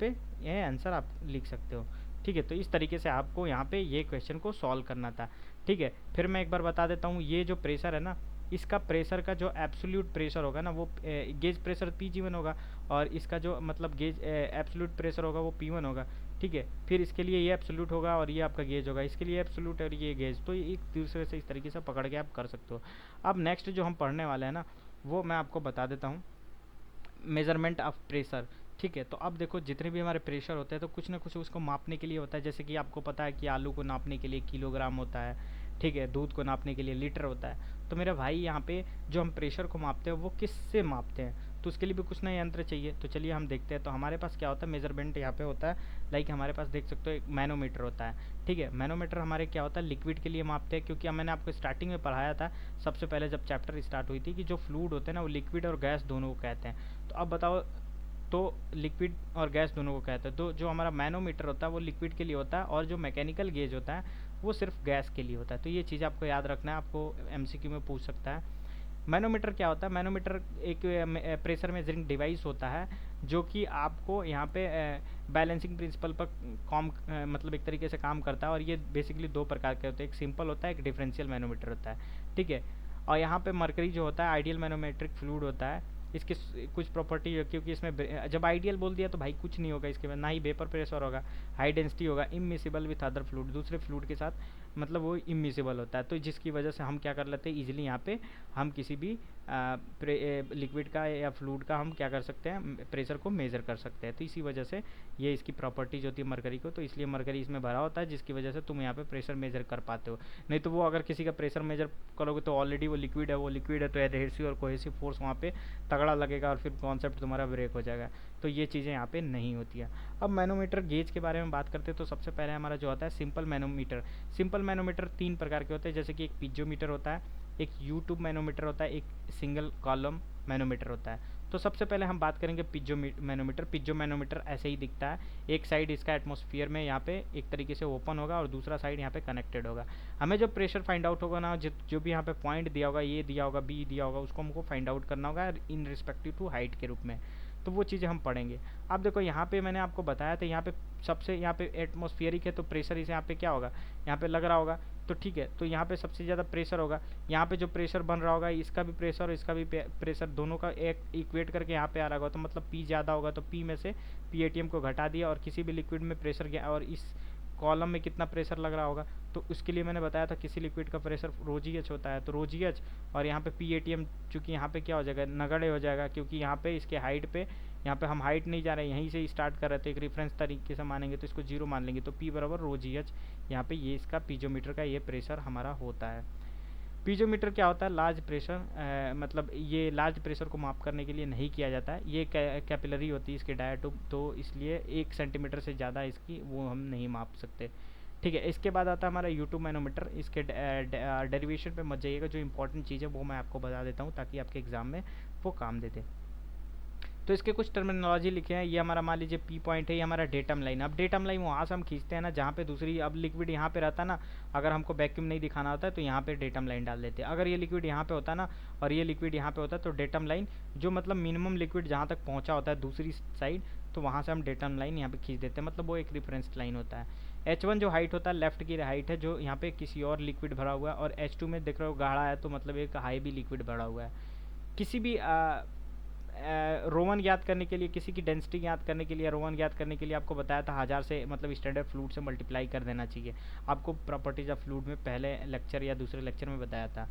पे ये आंसर आप लिख सकते हो, ठीक है। तो इस तरीके से आपको यहाँ पे ये क्वेश्चन को सॉल्व करना था, ठीक है। फिर मैं एक बार बता देता हूँ, ये जो प्रेशर है ना, इसका प्रेशर का जो एब्सोल्यूट प्रेशर होगा ना वो गेज प्रेशर Pg1 होगा, और इसका जो मतलब गेज एब्सोल्यूट प्रेशर होगा वो P1 होगा, ठीक है। फिर इसके लिए ये एब्सोल्यूट होगा और ये आपका गेज होगा, इसके लिए एब्सोल्यूट और ये गेज, तो एक दूसरे से इस तरीके से पकड़ के आप कर सकते हो। अब नेक्स्ट जो हम पढ़ने वाले हैं ना, वो मैं आपको बता देता हूँ, मेजरमेंट ऑफ प्रेशर। ठीक है, तो अब देखो जितने भी हमारे प्रेशर होते हैं तो कुछ ना कुछ उसको मापने के लिए होता है। जैसे कि आपको पता है कि आलू को नापने के लिए किलोग्राम होता है, ठीक है, दूध को नापने के लिए लीटर होता है। तो मेरा भाई यहाँ पे जो हम प्रेशर को मापते हैं वो किससे मापते हैं, तो उसके लिए भी कुछ नया यंत्र चाहिए। तो चलिए हम देखते हैं। तो हमारे पास क्या होता है, मेजरमेंट यहाँ पे होता है, लाइक हमारे पास देख सकते हो एक मैनोमीटर होता है। ठीक है, मैनोमीटर हमारे क्या होता है, लिक्विड के लिए मापते हैं, क्योंकि मैंने आपको स्टार्टिंग में पढ़ाया था, सबसे पहले जब चैप्टर स्टार्ट हुई थी, कि जो फ्लूइड होते हैं ना वो लिक्विड और गैस दोनों को कहते हैं। तो अब बताओ, तो लिक्विड और गैस दोनों को कहते हैं। तो जो हमारा मैनोमीटर होता है वो लिक्विड के लिए होता है, और जो मैकेनिकल गेज होता है वो सिर्फ गैस के लिए होता है। तो ये चीज़ आपको याद रखना है, आपको एमसीक्यू में पूछ सकता है। मैनोमीटर क्या होता है, मैनोमीटर एक प्रेशर मेजरिंग डिवाइस होता है, जो कि आपको यहाँ पे बैलेंसिंग प्रिंसिपल पर काम मतलब एक तरीके से काम करता है। और ये बेसिकली दो प्रकार के होते हैं, एक सिंपल होता है, एक डिफरेंशियल मैनोमीटर होता है। ठीक है, और यहाँ पे मरकरी जो होता है आइडियल मैनोमेट्रिक फ्लूइड होता है। इसकी कुछ प्रॉपर्टी है, क्योंकि इसमें जब आइडियल बोल दिया तो भाई कुछ नहीं होगा इसके बाद, ना ही वेपर प्रेशर होगा, हाई डेंसिटी होगा, इमिसिबल विथ अदर फ्लूइड, दूसरे फ्लूइड के साथ, मतलब वो इमिसिबल होता है। तो जिसकी वजह से हम क्या कर लेते हैं, इजीली यहाँ पे हम किसी भी लिक्विड का या फ्लूइड का हम क्या कर सकते हैं, प्रेशर को मेज़र कर सकते हैं। तो इसी वजह से ये इसकी प्रॉपर्टीज होती है मरकरी को, तो इसलिए मरकरी इसमें भरा होता है, जिसकी वजह से तुम यहाँ पे प्रेशर मेज़र कर पाते हो। नहीं तो वो अगर किसी का प्रेशर मेज़र करोगे तो ऑलरेडी वो लिक्विड है, तो एडहेसिव और कोहेसिव फोर्स वहाँ पे तगड़ा लगेगा और फिर कॉन्सेप्ट तुम्हारा ब्रेक हो जाएगा। तो ये चीज़ें यहाँ पे नहीं होती है। अब मैनोमीटर गेज के बारे में बात करते हैं, तो सबसे पहले हमारा जो होता है सिंपल मैनोमीटर। सिंपल मैनोमीटर 3 प्रकार के होते हैं, जैसे कि एक पीजोमीटर होता है, एक यूट्यूब मैनोमीटर होता है, एक सिंगल कॉलम मैनोमीटर होता है। तो सबसे पहले हम बात करेंगे पिज्जो मैनोमीटर। पिज्जो मैनोमीटर ऐसे ही दिखता है, एक साइड इसका एटमॉस्फेयर में यहाँ पे एक तरीके से ओपन होगा और दूसरा साइड यहाँ पे कनेक्टेड होगा। हमें जो प्रेशर फाइंड आउट होगा ना, जो भी यहाँ पे पॉइंट दिया होगा, ए दिया होगा, बी दिया होगा, उसको हमको फाइंड आउट करना होगा इन रिस्पेक्टिव टू हाइट के रूप में। तो वो चीज़ें हम पढ़ेंगे। अब देखो यहाँ पे मैंने आपको बताया था, यहाँ पे सबसे यहाँ पे एटमॉस्फेरिक है तो प्रेशर इसे यहाँ पे क्या होगा, यहाँ पे लग रहा होगा। तो ठीक है, तो यहाँ पे सबसे ज़्यादा प्रेशर होगा, यहाँ पे जो प्रेशर बन रहा होगा इसका भी प्रेशर और इसका भी प्रेशर दोनों का एक इक्वेट करके यहाँ पे आ रहा होगा। तो मतलब पी ज़्यादा होगा तो पी में से पी एटीएम को घटा दिया, और किसी भी लिक्विड में प्रेशर गया और इस कॉलम में कितना प्रेशर लग रहा होगा, तो उसके लिए मैंने बताया था किसी लिक्विड का प्रेशर रो जी एच होता है, तो रो जी एच, और यहाँ पे पी एटीएम चूँकि यहाँ पे क्या हो जाएगा, नगड़े हो जाएगा, क्योंकि यहाँ पे इसके हाइट पे, यहाँ पे हम हाइट नहीं जा रहे हैं, यहीं से स्टार्ट कर रहे थे, एक रेफरेंस तरीके से मानेंगे तो इसको 0 मान लेंगे। तो P बराबर रो जी एच, यहाँ पे ये इसका पीजोमीटर का ये प्रेशर हमारा होता है। पीजोमीटर क्या होता है, लार्ज प्रेशर, मतलब ये लार्ज प्रेशर को माप करने के लिए नहीं किया जाता है, ये कैपिलरी होती है इसके डायाटूब, तो इसलिए 1 सेंटीमीटर से ज़्यादा इसकी वो हम नहीं माप सकते। ठीक है, इसके बाद आता है हमारा यूट्यूब मैनोमीटर। इसके डेरिवेशन पे मत जाइएगा, जो इंपॉर्टेंट चीज़ है वो मैं आपको बता देता हूँ ताकि आपके एग्जाम में वो काम दे दे। तो इसके कुछ टर्मिनोलॉजी लिखे हैं। ये हमारा मान लीजिए पी पॉइंट है, ये हमारा डेटम लाइन। अब डेटम लाइन वहाँ से हम खींचते हैं ना जहाँ पे दूसरी, अब लिक्विड यहाँ पे रहता है ना, अगर हमको वैक्यूम नहीं दिखाना होता है तो यहाँ पे डेटम लाइन डाल देते हैं। अगर ये लिक्विड यहाँ पे होता है ना और ये लिक्विड यहाँ पे होता है तो डेटम लाइन, जो मतलब मिनिमम लिक्विड जहाँ तक पहुँचा होता है दूसरी साइड, तो वहाँ से हम डेटम लाइन यहाँ पे खींच देते हैं, मतलब वो एक रेफरेंस लाइन होता है। H1 जो हाइट होता है लेफ्ट की हाइट है, जो यहाँ पे किसी और लिक्विड भरा हुआ है, और H2 में देख रहे हो गाढ़ा है तो मतलब एक हाई भी लिक्विड भरा हुआ है। किसी भी रोवन ज्ञात करने के लिए, किसी की डेंसिटी ज्ञात करने के लिए, रोवन ज्ञात करने के लिए आपको बताया था 1000 से, मतलब स्टैंडर्ड फ्लूइड से मल्टीप्लाई कर देना चाहिए। आपको प्रॉपर्टीज ऑफ फ्लूइड में पहले लेक्चर या दूसरे लेक्चर में बताया था।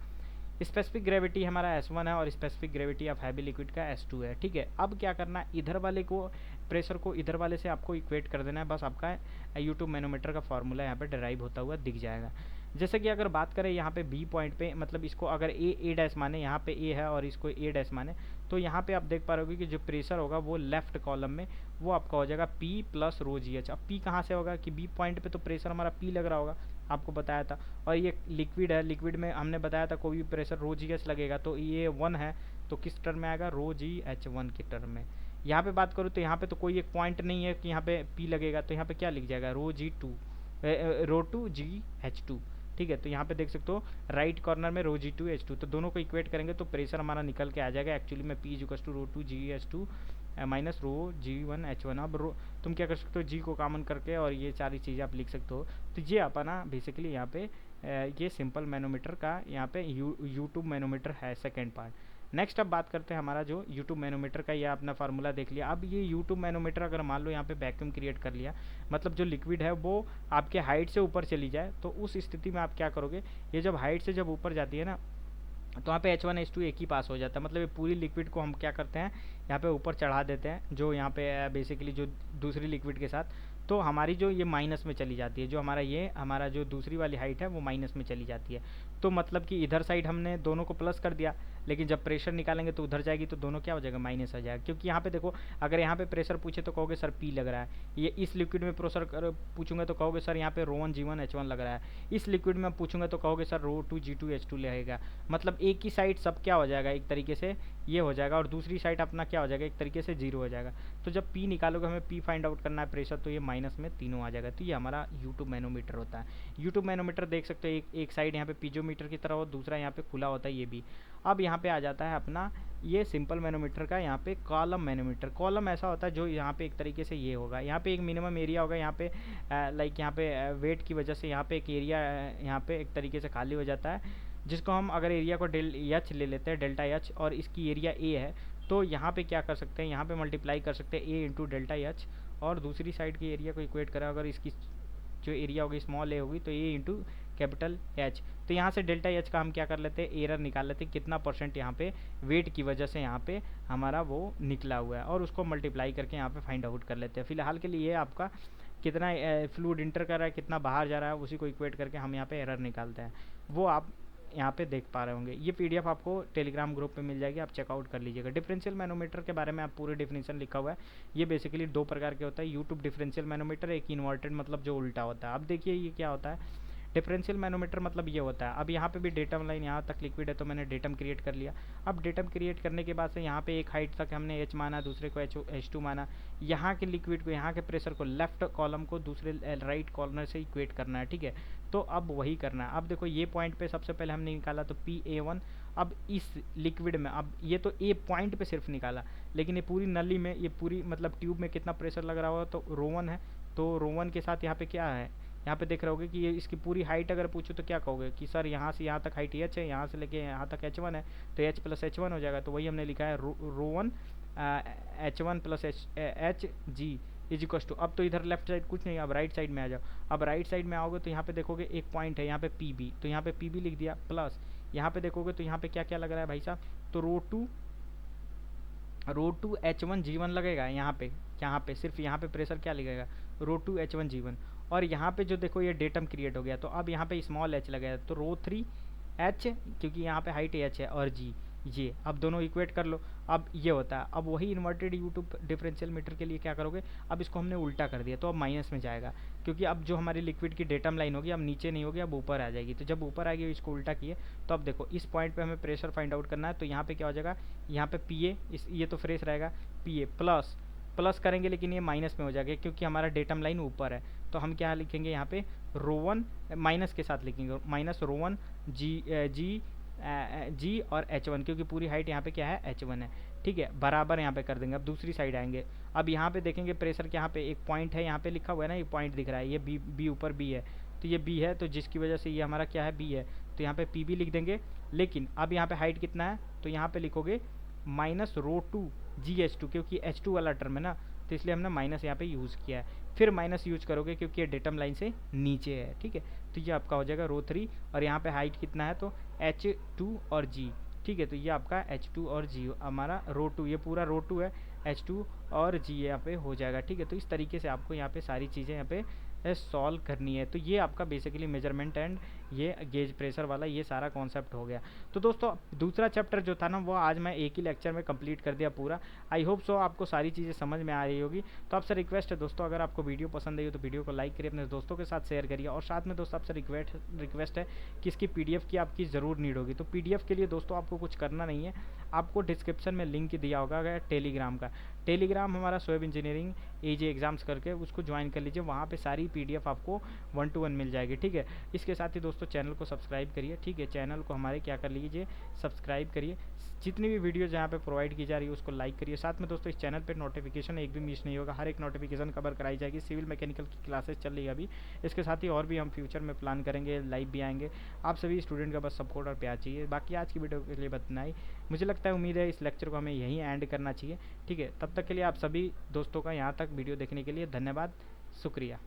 स्पेसिफिक ग्रेविटी हमारा S1 है और specific gravity of heavy liquid का S2 है। ठीक है, अब क्या करना है, इधर वाले को प्रेशर को इधर वाले से आपको इक्वेट कर देना है, बस आपका यूट्यूब मैनोमीटर का फॉर्मूला यहाँ पे डिराइव होता हुआ दिख जाएगा। जैसे कि अगर बात करें यहाँ पे बी पॉइंट पे, मतलब इसको अगर ए डैश माने, यहाँ पे ए है और इसको ए डैश माने, तो यहाँ पे आप देख पा रहे होगे कि जो प्रेशर होगा वो लेफ्ट कॉलम में वो आपका हो जाएगा P प्लस रो जी एच। अब P कहाँ से होगा कि बी पॉइंट पे तो प्रेशर हमारा P लग रहा होगा, आपको बताया था, और ये लिक्विड है, लिक्विड में हमने बताया था कोई भी प्रेशर रो जी एच लगेगा, तो ये 1 है तो किस टर्म में आएगा, रो जी एच 1 के टर्म में। यहाँ पे बात करूँ तो यहाँ पे तो कोई एक पॉइंट नहीं है कि यहाँ पे P लगेगा, तो यहाँ पे क्या लिख जाएगा, रो जी टू, रो टू जी एच टू। ठीक है, तो यहाँ पे देख सकते हो राइट कॉर्नर में रो जी टू एच टू, तो दोनों को इक्वेट करेंगे तो प्रेशर हमारा निकल के आ जाएगा एक्चुअली में P equals to row two G H two minus rho G one H one. अब तुम क्या कर सकते हो, जी को कॉमन करके और ये सारी चीज़ें आप लिख सकते हो। तो ये अपना बेसिकली यहाँ पे ये सिंपल मैनोमीटर का यहाँ पे यूट्यूब मैनोमीटर है सेकेंड पार्ट। नेक्स्ट अब बात करते हैं हमारा जो यूट्यूब मैनोमीटर का, ये अपना फार्मूला देख लिया। अब ये यूट्यूब मैनोमीटर अगर मान लो यहाँ पे वैक्यूम क्रिएट कर लिया, मतलब जो लिक्विड है वो आपके हाइट से ऊपर चली जाए, तो उस स्थिति में आप क्या करोगे, ये जब हाइट से जब ऊपर जाती है ना, तो यहाँ पे H1 H2 एक ही पास हो जाता है। मतलब ये पूरी लिक्विड को हम क्या करते हैं, यहाँ पे ऊपर चढ़ा देते हैं, जो यहाँ पे बेसिकली जो दूसरी लिक्विड के साथ, तो हमारी जो ये माइनस में चली जाती है, जो हमारा जो दूसरी वाली हाइट है वो माइनस में चली जाती है। तो मतलब कि इधर साइड हमने दोनों को प्लस कर दिया, लेकिन जब प्रेशर निकालेंगे तो उधर जाएगी, तो दोनों क्या हो जाएगा, माइनस आ जाएगा। क्योंकि यहाँ पे देखो, अगर यहाँ पे प्रेशर पूछे तो कहोगे सर P लग रहा है, ये इस लिक्विड में प्रेशर पूछूंगा तो कहोगे सर यहाँ पे ρ1 G1 H1 लग रहा है, इस लिक्विड में पूछूंगा तो कहोगे सर ρ2 G2 H2 लगेगा। मतलब एक ही साइड सब क्या हो जाएगा, एक तरीके से ये हो जाएगा, और दूसरी साइड अपना क्या हो जाएगा, एक तरीके से जीरो हो जाएगा। तो जब P निकालोगे, हमें P फाइंड आउट करना है प्रेशर, तो ये माइनस में तीनों आ जाएगा। तो ये हमारा यूट्यूब मैनोमीटर होता है। यूट्यूब मैनोमीटर देख सकते हो, एक साइड यहाँ पे पीजोमीटर की तरह हो, दूसरा यहाँ पे खुला होता है ये भी। अब यहाँ पे आ जाता है अपना ये सिंपल मैनोमीटर का यहाँ पे कॉलम मैनोमीटर। कॉलम ऐसा होता है जो यहाँ पे एक तरीके से ये होगा, यहाँ पे एक मिनिमम एरिया होगा, यहाँ पे लाइक यहाँ पे वेट की वजह से यहाँ पे एक एरिया यहाँ पे एक तरीके से खाली हो जाता है, जिसको हम अगर एरिया को एच ले लेते हैं, डेल्टा एच, और इसकी एरिया ए है, तो यहाँ पे क्या कर सकते हैं, यहाँ पे मल्टीप्लाई कर सकते हैं ए इंटू डेल्टा एच, और दूसरी साइड की एरिया को इक्वेट करा, अगर इसकी जो एरिया होगी स्मॉल ए होगी तो ए इंटू कैपिटल एच। तो यहाँ से डेल्टा एच का हम क्या कर लेते हैं, एरर निकाल लेते हैं, कितना परसेंट यहाँ पे वेट की वजह से यहाँ पे हमारा वो निकला हुआ है, और उसको मल्टीप्लाई करके यहाँ पे फाइंड आउट कर लेते हैं। फिलहाल के लिए आपका कितना फ्लूइड इंटर कर रहा है, कितना बाहर जा रहा है, उसी को इक्वेट करके हम यहाँ पे एरर निकालते हैं। वो आप यहाँ पे देख पा रहे होंगे। ये पीडीएफ आपको टेलीग्राम ग्रुप पे मिल जाएगी, आप चेकआउट कर लीजिएगा। डिफरेंशियल मैनोमीटर के बारे में आप पूरे डिफिनेशन लिखा हुआ है। ये बेसिकली दो प्रकार के होता है, यूट्यूब डिफरेंशियल मैनोमीटर, एक इन्वर्टेड मतलब जो उल्टा होता है। अब देखिए ये क्या होता है, डिफरेंशियल मैनोमीटर मतलब ये होता है, अब यहाँ पे भी डेटम लाइन यहाँ तक लिक्विड है तो मैंने डेटम क्रिएट कर लिया। अब डेटम क्रिएट करने के बाद से यहाँ पे एक हाइट तक हमने एच माना, दूसरे को H2 माना। यहाँ के लिक्विड को, यहाँ के प्रेशर को, लेफ्ट कॉलम को दूसरे राइट कॉर्नर से इक्वेट करना है, ठीक है। तो अब वही करना है। अब देखो ये पॉइंट पे सबसे पहले हमने निकाला तो PA1। अब इस लिक्विड में, अब ये तो ए पॉइंट पे सिर्फ निकाला, लेकिन ये पूरी नली में, ये पूरी मतलब ट्यूब में कितना प्रेशर लग रहा होगा, तो ρ1 है, तो ρ1 के साथ यहाँ पे क्या है, यहाँ पे देख रहे होगे कि ये इसकी पूरी हाइट अगर पूछो तो क्या कहोगे कि सर यहाँ से यहाँ तक हाइट h है, यहाँ से लेके यहाँ तक H1 है, तो H प्लस H1 हो जाएगा। तो वही हमने लिखा है ρ1 H1 plus HG is equals to. अब तो इधर लेफ्ट साइड कुछ नहीं, अब राइट साइड में आ जाओ। अब राइट साइड में आओगे तो यहाँ पे देखोगे एक पॉइंट है, यहाँ पे PB, तो यहाँ पे PB लिख दिया, प्लस यहाँ पे देखोगे तो यहाँ पे क्या क्या लग रहा है भाई साहब, तो ρ2 H1 G1 लगेगा। यहाँ पे सिर्फ यहाँ पे प्रेशर क्या लिखेगा, ρ2 H1 G1। और यहाँ पे जो देखो ये डेटम क्रिएट हो गया, तो अब यहाँ पे स्मॉल h लगेगा, तो ρ3 H, क्योंकि यहाँ पे हाइट h है, और G ये, अब दोनों इक्वेट कर लो। अब ये होता है, अब वही इन्वर्टेड यूट्यूब डिफरेंशियल मीटर के लिए क्या करोगे, अब इसको हमने उल्टा कर दिया, तो अब माइनस में जाएगा, क्योंकि अब जो हमारी लिक्विड की डेटम लाइन होगी अब नीचे नहीं होगी, अब ऊपर आ जाएगी। तो जब ऊपर आएगी इसको उल्टा किए, तो अब देखो इस पॉइंट पे हमें प्रेशर फाइंड आउट करना है, तो यहाँ पे क्या हो जाएगा, यहाँ पे PA, ये तो फ्रेश रहेगा, PA प्लस करेंगे, लेकिन ये माइनस में हो जाएगा क्योंकि हमारा डेटम लाइन ऊपर है। तो हम क्या लिखेंगे यहाँ पे, ρ1 माइनस के साथ लिखेंगे, माइनस ρ1 G और H1, क्योंकि पूरी हाइट यहाँ पे क्या है, H1 है, ठीक है, बराबर यहाँ पे कर देंगे। अब दूसरी साइड आएंगे, अब यहाँ पे देखेंगे प्रेशर के, यहाँ पे एक पॉइंट है, यहाँ पे लिखा हुआ है ना, ये पॉइंट दिख रहा है, ये B ऊपर B है, तो ये B है, तो जिसकी वजह से ये हमारा क्या है, B है, तो यहाँ पे PB लिख देंगे। लेकिन अब यहाँ पे हाइट कितना है, तो यहाँ पे लिखोगे माइनस ρ2 GH2, क्योंकि H2 वाला टर्म है ना, तो इसलिए हमने माइनस यहाँ पे यूज़ किया है। फिर माइनस यूज करोगे क्योंकि ये डेटम लाइन से नीचे है, ठीक है। तो ये आपका हो जाएगा ρ3, और यहाँ पे हाइट कितना है, तो H2 और G, ठीक है। तो ये आपका H2 और G हमारा ρ2, ये पूरा ρ2 है, H2 और G यहाँ पे हो जाएगा, ठीक है। तो इस तरीके से आपको यहाँ पे सारी चीज़ें यहाँ पे सॉल्व करनी है। तो ये आपका बेसिकली मेजरमेंट एंड ये गेज प्रेशर वाला ये सारा कॉन्सेप्ट हो गया। तो दोस्तों दूसरा चैप्टर जो था ना, वो आज मैं एक ही लेक्चर में कंप्लीट कर दिया पूरा। आई होप सो आपको सारी चीज़ें समझ में आ रही होगी। तो आपसे रिक्वेस्ट है दोस्तों, अगर आपको वीडियो पसंद आई हो तो वीडियो को लाइक करिए, अपने दोस्तों के साथ शेयर करिए, और साथ में दोस्तों आपसे रिक्वेस्ट है कि इसकी PDF की आपकी ज़रूर नीड होगी। तो PDF के लिए दोस्तों आपको कुछ करना नहीं है, आपको डिस्क्रिप्शन में लिंक दिया होगा टेलीग्राम का। टेलीग्राम हमारा SWAYB इंजीनियरिंग AJ एग्जाम्स करके उसको ज्वाइन कर लीजिए, वहाँ पे सारी PDF आपको 1 to 1 मिल जाएगी, ठीक है। इसके साथ ही दोस्तों दोस्तों चैनल को सब्सक्राइब करिए, ठीक है, चैनल को हमारे क्या कर लीजिए, सब्सक्राइब करिए। जितनी भी वीडियोज़ यहाँ पे प्रोवाइड की जा रही है उसको लाइक करिए। साथ में दोस्तों इस चैनल पे नोटिफिकेशन एक भी मिस नहीं होगा, हर एक नोटिफिकेशन कवर कराई जाएगी। सिविल मैकेनिकल की क्लासेस चल रही है अभी, इसके साथ ही और भी हम फ्यूचर में प्लान करेंगे, लाइव भी आएंगे। आप सभी स्टूडेंट का बस सपोर्ट और प्यार चाहिए। बाकी आज की वीडियो के लिए बतना ही, मुझे लगता है, उम्मीद है इस लेक्चर को हमें यहीं एंड करना चाहिए, ठीक है। तब तक के लिए आप सभी दोस्तों का यहाँ तक वीडियो देखने के लिए धन्यवाद, शुक्रिया।